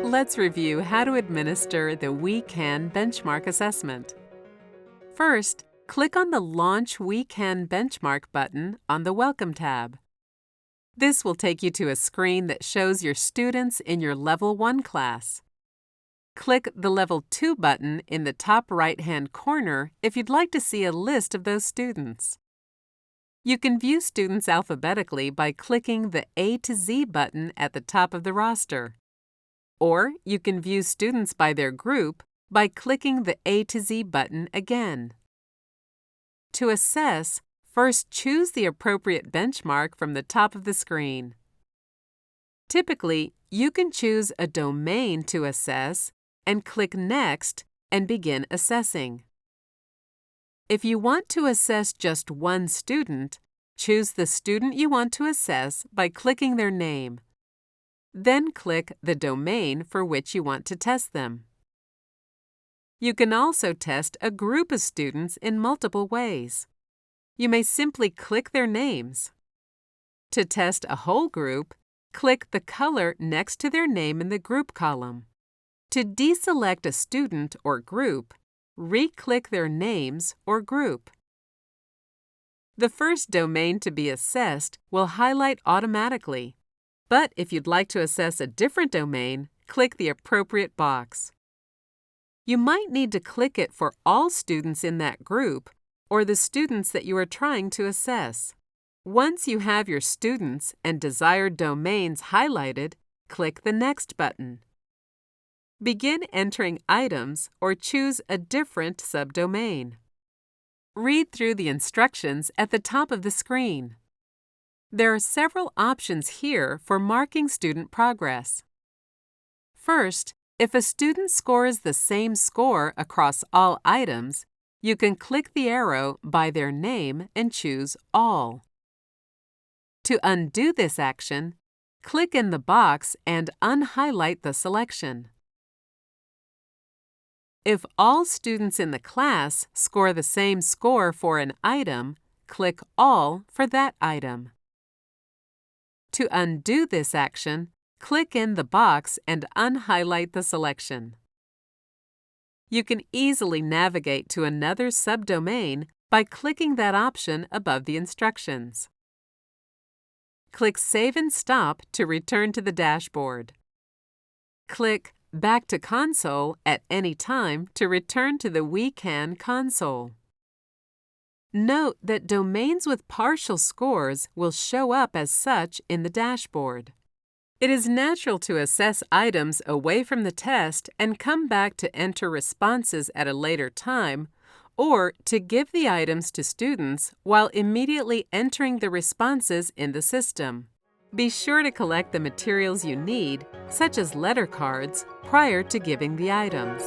Let's review how to administer the Can Benchmark Assessment. First, click on the Launch Can Benchmark button on the Welcome tab. This will take you to a screen that shows your students in your Level 1 class. Click the Level 2 button in the top right-hand corner if you'd like to see a list of those students. You can view students alphabetically by clicking the A to Z button at the top of the roster. Or you can view students by their group by clicking the A to Z button again. To assess, first choose the appropriate benchmark from the top of the screen. Typically, you can choose a domain to assess and click Next and begin assessing. If you want to assess just one student, choose the student you want to assess by clicking their name. Then click the domain for which you want to test them. You can also test a group of students in multiple ways. You may simply click their names. To test a whole group, click the color next to their name in the Group column. To deselect a student or group, re-click their names or group. The first domain to be assessed will highlight automatically, but if you'd like to assess a different domain, click the appropriate box. You might need to click it for all students in that group or the students that you are trying to assess. Once you have your students and desired domains highlighted, click the Next button. Begin entering items or choose a different subdomain. Read through the instructions at the top of the screen. There are several options here for marking student progress. First, if a student scores the same score across all items, you can click the arrow by their name and choose All. To undo this action, click in the box and unhighlight the selection. If all students in the class score the same score for an item, click All for that item. To undo this action, click in the box and unhighlight the selection. You can easily navigate to another subdomain by clicking that option above the instructions. Click Save and Stop to return to the dashboard. Click Back to Console at any time to return to the Can console. Note that domains with partial scores will show up as such in the dashboard. It is natural to assess items away from the test and come back to enter responses at a later time, or to give the items to students while immediately entering the responses in the system. Be sure to collect the materials you need, such as letter cards, prior to giving the items.